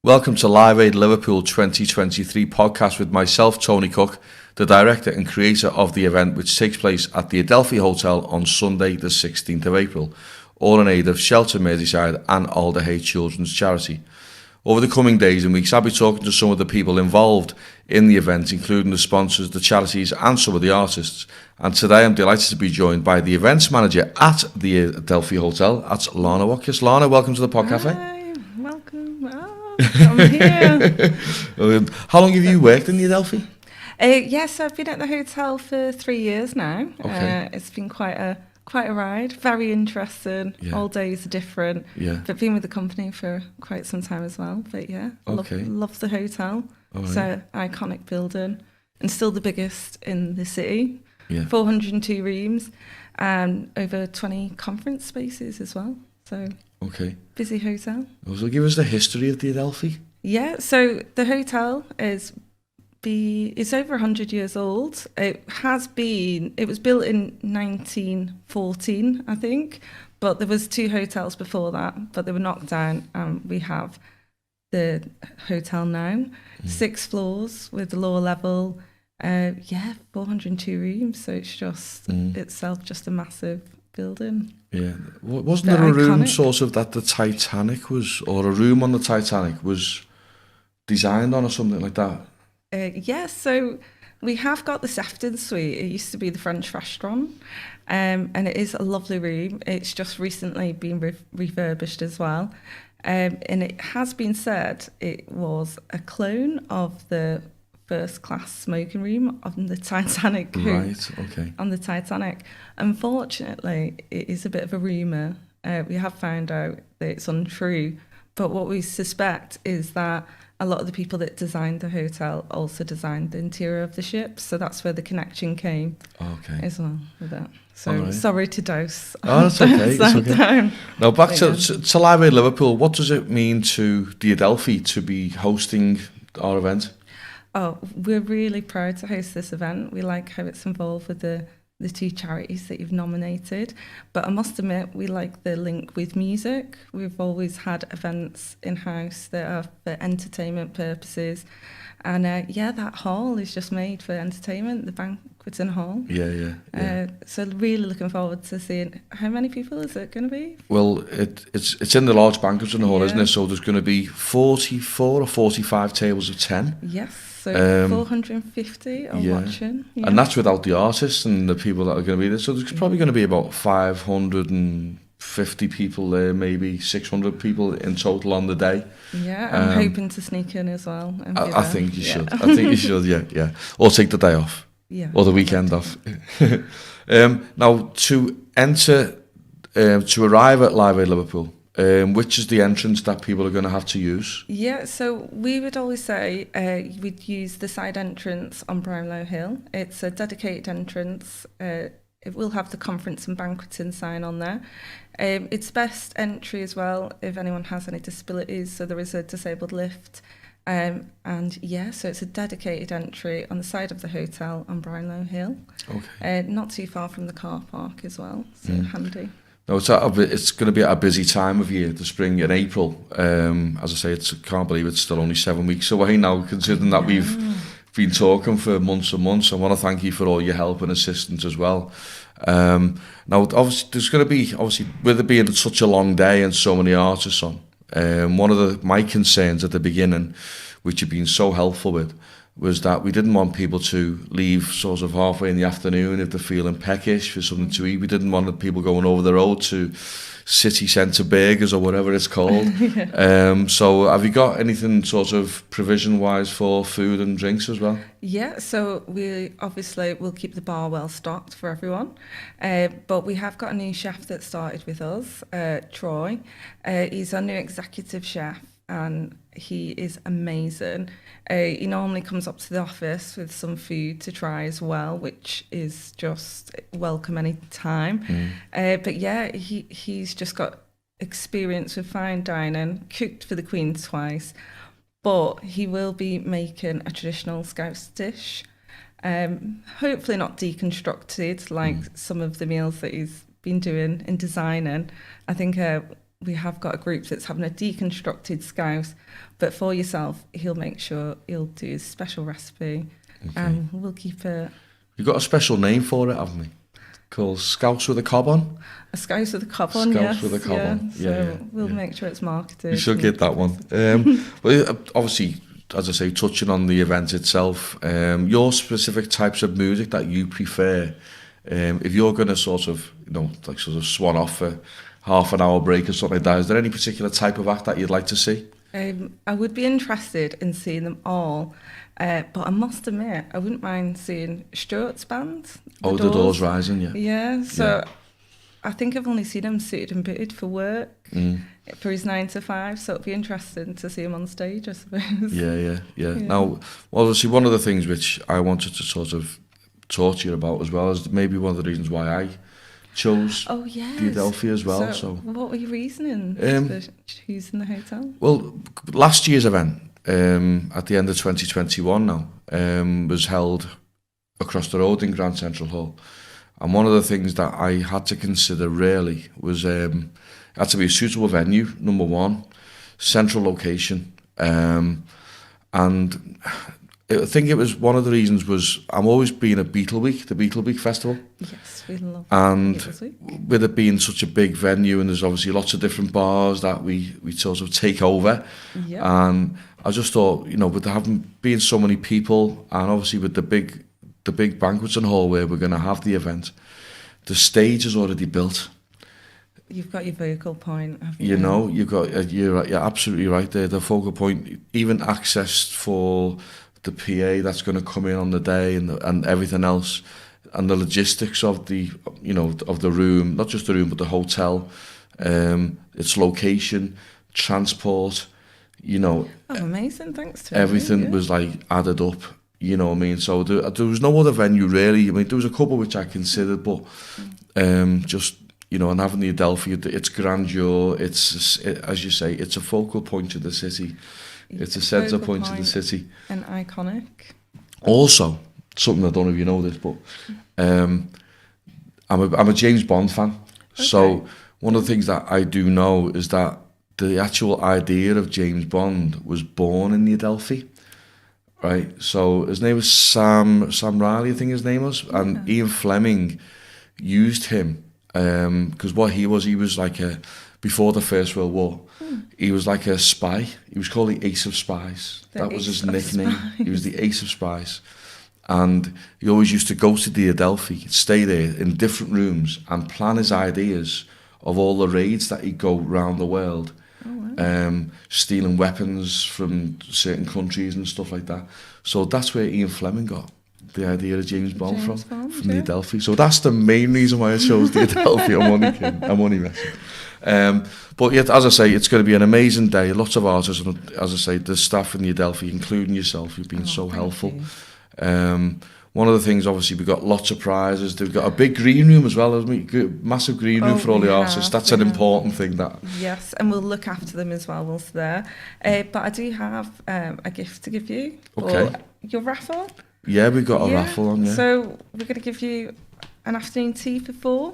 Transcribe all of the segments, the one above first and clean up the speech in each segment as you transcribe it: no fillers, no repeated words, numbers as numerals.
Welcome to Live Aid Liverpool 2023 podcast with myself, Tony Cook, the director and creator of the event, which takes place at the Adelphi Hotel on Sunday the 16th of April, all in aid of Shelter Merseyside and Alder Hay Children's Charity. Over the coming days and weeks, I'll be talking to some of the people involved in the event, including the sponsors, the charities and some of the artists. And today I'm delighted to be joined by the events manager at the Adelphi Hotel, at Lana Watkiss. Lana, welcome to the Podcafe. Hi, welcome. I'm here. How long have you worked in the Adelphi? Yes, I've been at the hotel for 3 years now. Okay. It's been quite a ride. Very interesting. Yeah. All days are different. Yeah. But been with the company for quite some time as well. But yeah, Okay. love the hotel. All right. It's an iconic building and still the biggest in the city. Yeah. 402 rooms and over 20 conference spaces as well. So Okay. busy hotel. So give us the history of the Adelphi. Yeah, so the hotel is over 100 years old. It was built in 1914, I think, but there was 2 hotels before that, but they were knocked down, and we have the hotel now, 6 floors with the lower level, 402 rooms, so it's just itself just a massive building. Yeah. Wasn't They're there a room iconic. sort of that the Titanic was, or a room on the Titanic was designed on or something like that? So we have got the Sefton Suite. It used to be the French restaurant, and it is a lovely room. It's just recently been refurbished as well. And it has been said it was a clone of the first class smoking room on the Titanic. Right, okay. On the Titanic. Unfortunately, it is a bit of a rumour. We have found out that it's untrue. But what we suspect is that a lot of the people that designed the hotel also designed the interior of the ship. So that's where the connection came Okay. as well with that. So All right. sorry to dose. Oh, that's okay. It's okay. Down. Now back to Live Aid Liverpool. What does it mean to the Adelphi to be hosting our event? Oh, we're really proud to host this event. We like how it's involved with the 2 charities that you've nominated. But I must admit, we like the link with music. We've always had events in-house that are for entertainment purposes. And that hall is just made for entertainment, the banqueting hall. Yeah. So really looking forward to seeing how many people is it going to be? Well, it's in the large banqueting hall, Yeah. isn't it? So there's going to be 44 or 45 tables of 10. Yes, so 450 are yeah. watching. Yeah. And that's without the artists and the people that are going to be there. So there's probably going to be about 550 people there, maybe 600 people in total on the day. Yeah, I'm hoping to sneak in as well. And be I there. think you should. I think you should, yeah. Or take the day off. Yeah. Or the weekend off. Now, to arrive at Live Aid Liverpool, which is the entrance that people are going to have to use? Yeah, so we would always say we'd use the side entrance on Brownlow Hill. It's a dedicated entrance. It will have the conference and banqueting sign on there. It's best entry as well if anyone has any disabilities, so there is a disabled lift. So it's a dedicated entry on the side of the hotel on Brownlow Hill. Okay. Not too far from the car park as well, so handy. No, it's going to be at a busy time of year, the spring in April. As I say, I can't believe it's still only 7 weeks away now, considering that we've been talking for months and months. I want to thank you for all your help and assistance as well. Now, obviously, there's going to be, with it being such a long day and so many artists on, one of my concerns at the beginning, which you've been so helpful with, was that we didn't want people to leave sort of halfway in the afternoon if they're feeling peckish for something to eat. We didn't want people going over the road to city centre burgers or whatever it's called. So have you got anything sort of provision-wise for food and drinks as well? Yeah, so we obviously will keep the bar well stocked for everyone. But we have got a new chef that started with us, Troy. He's our new executive chef, and he is amazing. He normally comes up to the office with some food to try as well, which is just welcome any time. But yeah, he's just got experience with fine dining, cooked for the Queen twice, but he will be making a traditional Scouse dish. Hopefully not deconstructed like some of the meals that he's been doing in designing. I think we have got a group that's having a deconstructed scouse, but for yourself, he'll make sure he'll do his special recipe, and we'll keep it. You've got a special name for it, haven't we? Called Scouse with a Cob on. A scouse with a cob on, Scouse with a cob on. So we'll make sure it's marketed. You should get that one. Well, obviously, as I say, touching on the event itself, your specific types of music that you prefer, if you're going to sort of, like sort of swan off for half an hour break or something like that, is there any particular type of act that you'd like to see? I would be interested in seeing them all, but I must admit, I wouldn't mind seeing Stuart's band. The Doors Rising, yeah. Yeah, so I think I've only seen him suited and booted for work for his 9 to 5, so it'd be interesting to see him on stage, I suppose. Yeah. Now, obviously, one of the things which I wanted to sort of talk to you about as well is maybe one of the reasons why I chose the Adelphi as well. So what were your reasoning for choosing the hotel? Well, last year's event, at the end of 2021 now, was held across the road in Grand Central Hall. And one of the things that I had to consider really was it had to be a suitable venue, number one, central location. And I think it was one of the reasons was I'm always been at Beatle Week, the Beatle Week Festival. Yes, we love and Beatles Week. With it being such a big venue and there's obviously lots of different bars that we sort of take over. Yep. And I just thought, with being so many people and obviously with the big banqueting hall where we're going to have the event, the stage is already built. You've got your focal point, haven't you? You're absolutely right there. The focal point, even access for the PA that's going to come in on the day and everything else, and the logistics of the of the room, not just the room but the hotel, its location, transport, amazing, thanks to everything was like added up. You know what I mean? So there was no other venue really. I mean, there was a couple which I considered, but just and having the Adelphi, it's grandeur. It's as you say, it's a focal point of the city. It's a centre point of the city. And iconic. Also, something I don't know if you know this, but I'm a James Bond fan. Okay. So one of the things that I do know is that the actual idea of James Bond was born in the Adelphi. Right, so his name was Sam Riley, I think his name was, and Ian Fleming used him because what he was like before the First World War, he was like a spy. He was called the Ace of Spies. That was his nickname. He was the Ace of Spies, and he always used to go to the Adelphi, stay there in different rooms, and plan his ideas of all the raids that he'd go around the world. Stealing weapons from certain countries and stuff like that. So that's where Ian Fleming got the idea of James Bond from the Adelphi. So that's the main reason why I chose the Adelphi. I'm only messing. But yet, as I say, it's going to be an amazing day. Lots of artists, and as I say, the staff in the Adelphi, including yourself, you've been so helpful. One of the things, obviously, we've got lots of prizes. We've got a big green room as well, haven't we? Massive green room for all the artists. That's an important thing. Yes, and we'll look after them as well whilst they're there. But I do have a gift to give you. Okay. Your raffle. Yeah, we've got a raffle on, So we're going to give you an afternoon tea for 4.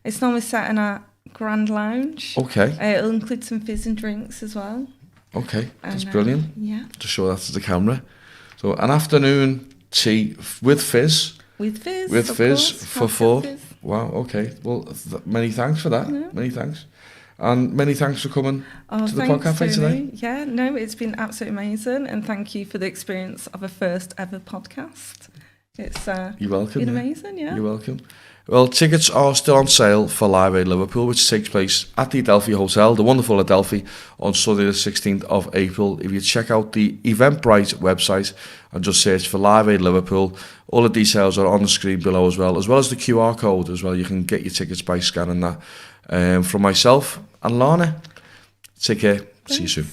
It's normally set in a Grand Lounge. Okay. It'll include some fizz and drinks as well. Okay, that's brilliant. Yeah. To show that to the camera. So an afternoon tea with fizz. With fizz. With fizz for 4. Fizz. Wow. Okay. Well, many thanks for that. Yeah. Many thanks, and many thanks for coming to the Podcafe today. Yeah. No, it's been absolutely amazing, and thank you for the experience of a first ever podcast. It's you're welcome. Been amazing. Yeah. You're welcome. Well, tickets are still on sale for Live Aid Liverpool, which takes place at the Adelphi Hotel, the wonderful Adelphi, on Sunday the 16th of April. If you check out the Eventbrite website and just search for Live Aid Liverpool, all the details are on the screen below as well as the QR code as well. You can get your tickets by scanning that. From myself and Lana, take care. Thanks. See you soon.